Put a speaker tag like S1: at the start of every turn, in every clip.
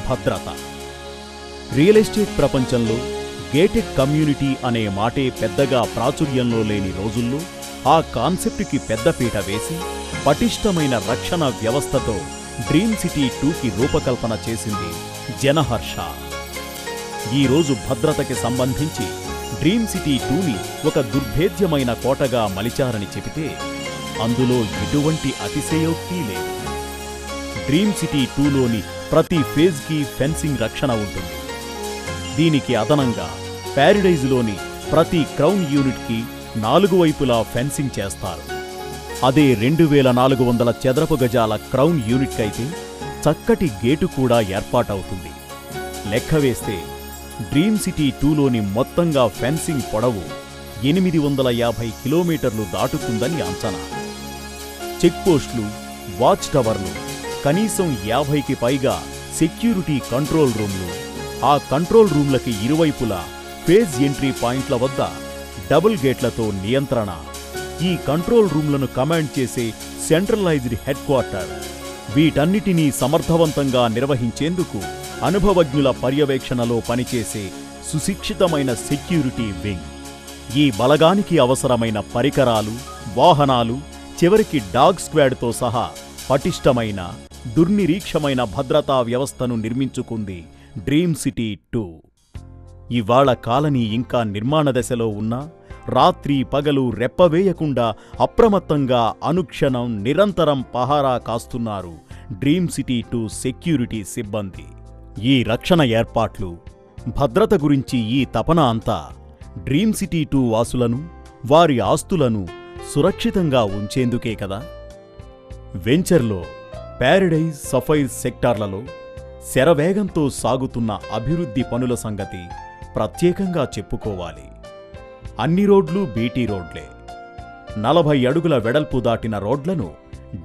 S1: భద్రత. Real estate ప్రపంచంలో gated community అనే మాటే పెద్దగా ప్రాచుర్యంలో లేని రోజుల్లో ఆ కాన్సెప్ట్కి పెద్దపీట వేసి పటిష్టమైన రక్షణ వ్యవస్థతో డ్రీమ్ సిటీ 2కి రూపకల్పన చేసింది జనహర్ష. ఈరోజు భద్రతకి సంబంధించి డ్రీమ్ సిటీ 2ని ఒక దుర్భేద్యమైన కోటగా మలిచారని చెబితే అందులో ఎటువంటి అతిశయోక్తి లేదు. డ్రీమ్ సిటీ 2లోని ప్రతి ఫేజ్కి ఫెన్సింగ్ రక్షణ ఉంటుంది. దీనికి అదనంగా ప్యారడైజ్లోని ప్రతి క్రౌన్ యూనిట్కి 4 వైపులా ఫెన్సింగ్ చేస్తారు. అదే 2400 చదరపు గజాల క్రౌన్ యూనిట్కైతే చక్కటి గేటు కూడా ఏర్పాటవుతుంది. లెక్కవేస్తే డ్రీమ్ సిటీ 2లోని మొత్తంగా ఫెన్సింగ్ పొడవు 850 కిలోమీటర్లు దాటుతుందని అంచనా. చెక్పోస్టులు, వాచ్ టవర్లు, కనీసం 50కి పైగా సెక్యూరిటీ కంట్రోల్ రూమ్లు, ఆ కంట్రోల్ రూమ్లకి ఇరువైపులా ఫేజ్ ఎంట్రీ పాయింట్ల వద్ద డబుల్ గేట్లతో నియంత్రణ, ఈ కంట్రోల్ రూమ్లను కమాండ్ చేసే సెంట్రలైజ్డ్ హెడ్ క్వార్టర్, వీటన్నిటినీ సమర్థవంతంగా నిర్వహించేందుకు అనుభవజ్ఞుల పర్యవేక్షణలో పనిచేసే సుశిక్షితమైన సెక్యూరిటీ వింగ్. ఈ బలగానికి అవసరమైన పరికరాలు, వాహనాలు, చివరికి డాగ్ స్క్వాడ్తో సహా పటిష్టమైన, దుర్నిరీక్షమైన భద్రతా వ్యవస్థను నిర్మించుకుంది డ్రీమ్ సిటీ 2. ఇవాళ కాలనీ ఇంకా నిర్మాణ దశలో ఉన్నా రాత్రి పగలు రెప్పవేయకుండా అప్రమత్తంగా అనుక్షణం నిరంతరం పహారా కాస్తున్నారు డ్రీమ్ సిటీ 2 సెక్యూరిటీ సిబ్బంది. ఈ రక్షణ ఏర్పాట్లు, భద్రత గురించి ఈ తపన అంతా డ్రీమ్ సిటీ 2 వాసులను, వారి ఆస్తులను సురక్షితంగా ఉంచేందుకే కదా. వెంచర్లో ప్యారడైజ్, సఫైర్ సెక్టార్లలో శరవేగంతో సాగుతున్న అభివృద్ధి పనుల సంగతి ప్రత్యేకంగా చెప్పుకోవాలి. అన్ని రోడ్లు బీటీ రోడ్లే. 40 అడుగుల వెడల్పు దాటిన రోడ్లను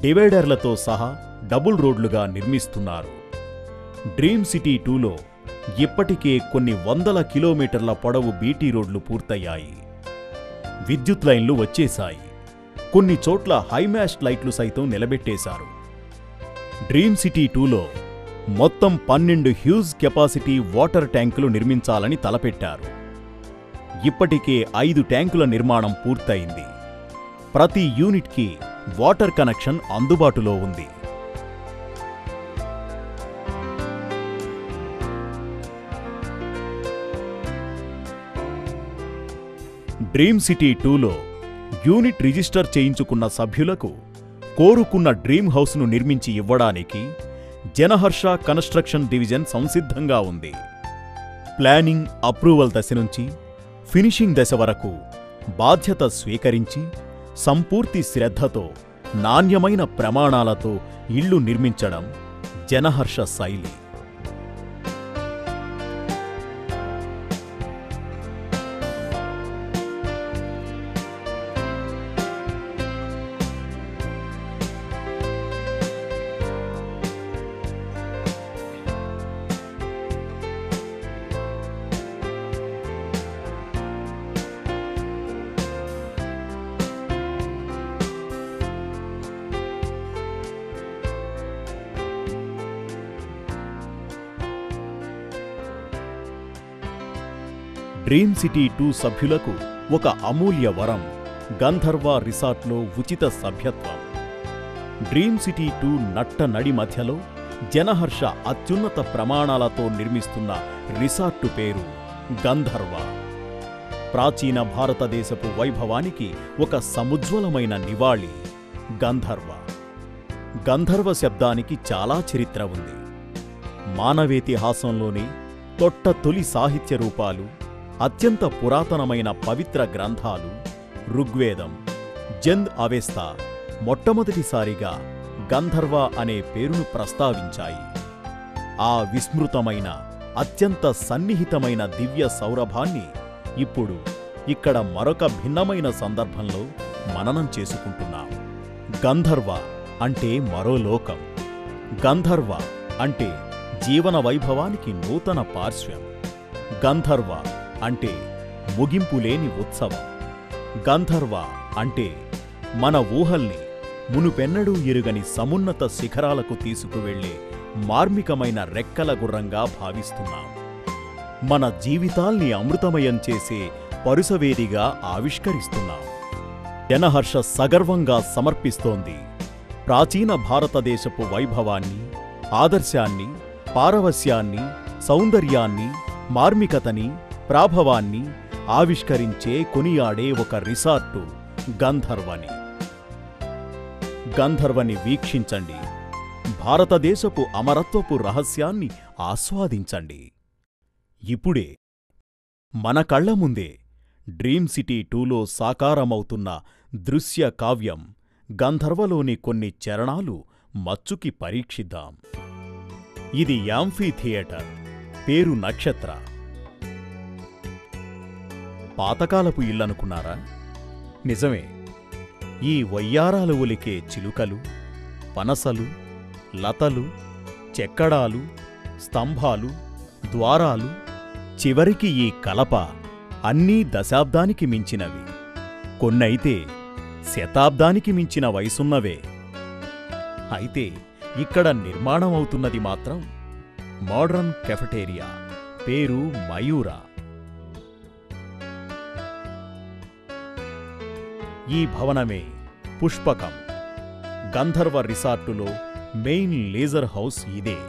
S1: డివైడర్లతో సహా డబుల్ రోడ్లుగా నిర్మిస్తున్నారు. డ్రీమ్ సిటీ 2లో ఇప్పటికే కొన్ని 100 కిలోమీటర్ల పొడవు బీటీ రోడ్లు పూర్తయ్యాయి. విద్యుత్ లైన్లు వచ్చేశాయి. కొన్ని చోట్ల హైమాస్ట్ లైట్లు సైతం నిలబెట్టేశారు. డ్రీమ్ సిటీ 2లో మొత్తం 12 హ్యూజ్ కెపాసిటీ వాటర్ ట్యాంకులు నిర్మించాలని తలపెట్టారు. ఇప్పటికే 5 ట్యాంకుల నిర్మాణం పూర్తయింది. ప్రతి యూనిట్కి వాటర్ కనెక్షన్ అందుబాటులో ఉంది. డ్రీమ్ సిటీ 2లో యూనిట్ రిజిస్టర్ చేయించుకున్న సభ్యులకు కోరుకున్న డ్రీమ్ హౌస్ను నిర్మించి ఇవ్వడానికి జనహర్ష కన్స్ట్రక్షన్ డివిజన్ సంసిద్ధంగా ఉంది. ప్లానింగ్, అప్రూవల్ దశ నుంచి ఫినిషింగ్ దశ వరకు బాధ్యత స్వీకరించి సంపూర్తి శ్రద్ధతో, నాణ్యమైన ప్రమాణాలతో ఇళ్లు నిర్మించడం జనహర్ష శైలి. డ్రీమ్ సిటీ 2 సభ్యులకు ఒక అమూల్య వరం గంధర్వ రిసార్ట్లో ఉచిత సభ్యత్వం. డ్రీమ్ సిటీ 2 నట్ట నడి మధ్యలో జనహర్ష అత్యున్నత ప్రమాణాలతో నిర్మిస్తున్న రిసార్టు పేరు గంధర్వ. ప్రాచీన భారతదేశపు వైభవానికి ఒక సముజ్వలమైన నివాళి గంధర్వ. గంధర్వ శబ్దానికి చాలా చరిత్ర ఉంది. మానవేతిహాసంలోని తొలి సాహిత్య రూపాలు, అత్యంత పురాతనమైన పవిత్ర గ్రంథాలు ఋగ్వేదం, జంద్ అవెస్తా మొట్టమొదటిసారిగా గంధర్వ అనే పేరును ప్రస్తావించాయి. ఆ విస్మృతమైన, అత్యంత సన్నిహితమైన దివ్య సౌరభాన్ని ఇప్పుడు ఇక్కడ మరొక భిన్నమైన సందర్భంలో మననం చేసుకుంటున్నాం. గంధర్వ అంటే మరో లోకం. గంధర్వ అంటే జీవన వైభవానికి నూతన పార్శ్వం. గంధర్వ అంటే ముగింపులేని ఉత్సవం. గంధర్వ అంటే మన ఊహల్ని మునుపెన్నడూ ఎరుగని సమున్నత శిఖరాలకు తీసుకువెళ్లే మార్మికమైన రెక్కల గుర్రంగా భావిస్తున్నాం. మన జీవితాల్ని అమృతమయం చేసే పరుసవేదిగా ఆవిష్కరిస్తున్నాం. జనహర్ష సగర్వంగా సమర్పిస్తోంది ప్రాచీన భారతదేశపు వైభవాన్ని, ఆదర్శాన్ని, పారవస్యాన్ని, సౌందర్యాన్ని, మార్మికతని, ప్రాభవాన్ని ఆవిష్కరించే కొనియాడే ఒక రిసార్టు గంధర్వని. గంధర్వని వీక్షించండి. భారతదేశపు అమరత్వపు రహస్యాన్ని ఆస్వాదించండి. ఇప్పుడే మన కళ్ల ముందే డ్రీమ్ సిటీ 2లో సాకారమవుతున్న దృశ్య కావ్యం గంధర్వలోని కొన్ని చరణాలు మచ్చుకి పరీక్షిద్దాం. ఇది యాంఫీ థియేటర్, పేరు నక్షత్ర. పాతకాలపు ఇల్లనుకున్నారా? నిజమే. ఈ వయ్యారాలు ఒలికే చిలుకలు, పనసలు, లతలు, చెక్కడాలు, స్తంభాలు, ద్వారాలు, చివరికి ఈ కలప అన్నీ దశాబ్దానికి మించినవి. కొన్నైతే శతాబ్దానికి మించిన వయసున్నవే. అయితే ఇక్కడ నిర్మాణమవుతున్నది మాత్రం మోడ్రన్ కెఫెటేరియా, పేరు మయూరా. ఈ భవనమే పుష్పకం. గంధర్వ రిసార్టులో మెయిన్ లేజర్ హౌస్ ఇదే.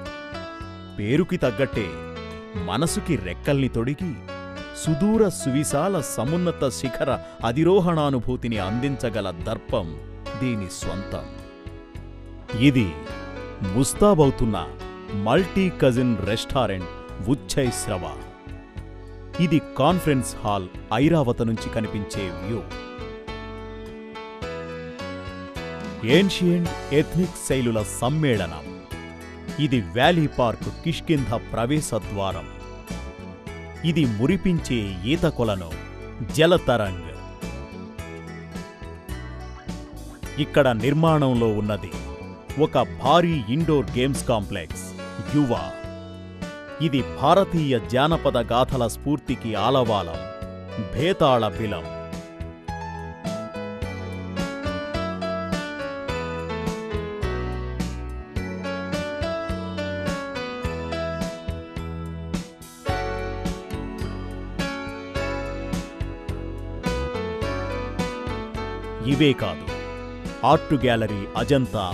S1: పేరుకి తగ్గట్టే మనసుకి రెక్కల్ని తొడిగి సుదూర సువిశాల సమున్నత శిఖర అధిరోహణానుభూతిని అందించగల దర్పం దీని స్వంతం. ఇది ముస్తాబవుతున్న మల్టీ కజిన్ రెస్టారెంట్ ఉచ్చైశ్రవ. ఇది కాన్ఫరెన్స్ హాల్ ఐరావత నుంచి కనిపించే వ్యూ. ఏన్షియంట్ ఎథ్నిక్ శైలుల సమ్మేళనం. ఇది వ్యాలీ పార్క్ కిష్కింధ ప్రవేశద్వారం. ఇది మురిపించే ఈతకొలను జలతరంగ్. ఇక్కడ నిర్మాణంలో ఉన్నది ఒక భారీ ఇండోర్ గేమ్స్ కాంప్లెక్స్ యువ. ఇది భారతీయ జానపద గాథల స్ఫూర్తికి ఆలవాలం భేతాళ బిలం. ఇవే కాదు, ఆర్టు గ్యాలరీ అజంతా,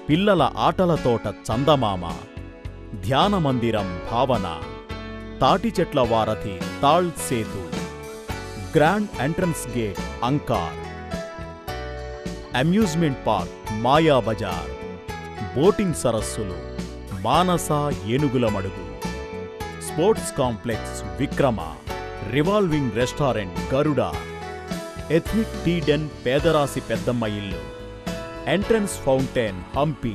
S1: పిల్లల ఆటల తోట చందమామ, ధ్యాన మందిరం భావన, తాటి చెట్ల వారధి Taal Setu, grand entrance gate అంకార్, అమ్యూజ్మెంట్ పార్క్ మాయాబజార్, బోటింగ్ సరస్సులు మానస ఏనుగుల మడుగు, sports complex Vikrama, revolving restaurant Garuda, ethnic tea den పేదరాశి పెద్దమ్మ ఇల్లు, entrance fountain Hampi,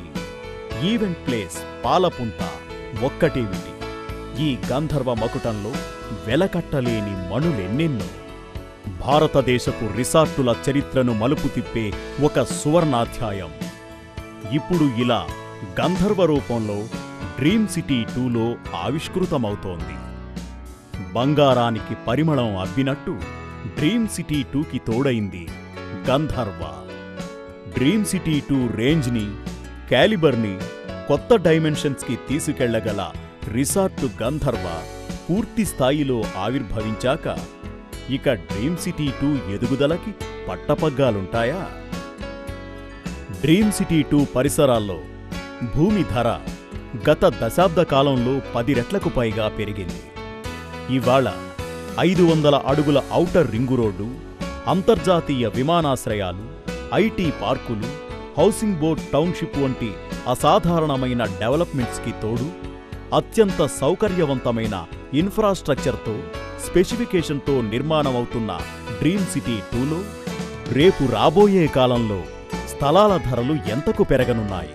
S1: event place Palapuntha. ఒక్కటేమిటి, ఈ గంధర్వ మకుటంలో వెలకట్టలేని మణులెన్నెన్నో. భారతదేశపు రిసార్టుల చరిత్రను మలుపు తిప్పే ఒక సువర్ణాధ్యాయం ఇప్పుడు ఇలా గంధర్వ రూపంలో డ్రీమ్ సిటీ 2లో ఆవిష్కృతమవుతోంది. బంగారానికి పరిమళం అబ్బినట్టు డ్రీమ్ సిటీ 2కి తోడైంది గంధర్వ. డ్రీమ్ సిటీ 2 రేంజ్ని, క్యాలిబర్ని కొత్త డైమెన్షన్స్కి తీసుకెళ్లగల రిసార్టు గంధర్వ పూర్తి స్థాయిలో ఆవిర్భవించాక ఇక డ్రీమ్ సిటీ 2 ఎదుగుదలకి పట్టపగ్గాలుంటాయా? డ్రీమ్ సిటీ 2 పరిసరాల్లో భూమి ధర గత దశాబ్ద కాలంలో 10 రెట్లకు పైగా పెరిగింది. ఇవాళ 500 అడుగుల ఔటర్ రింగు రోడ్డు, అంతర్జాతీయ విమానాశ్రయాలు, ఐటీ పార్కులు, హౌసింగ్ బోర్డ్ టౌన్షిప్ వంటి అసాధారణమైన డెవలప్మెంట్స్కి తోడు అత్యంత సౌకర్యవంతమైన ఇన్ఫ్రాస్ట్రక్చర్తో, స్పెసిఫికేషన్తో నిర్మాణమవుతున్న డ్రీమ్ సిటీ 2లో రేపు రాబోయే కాలంలో స్థలాల ధరలు ఎంతకు పెరగనున్నాయి?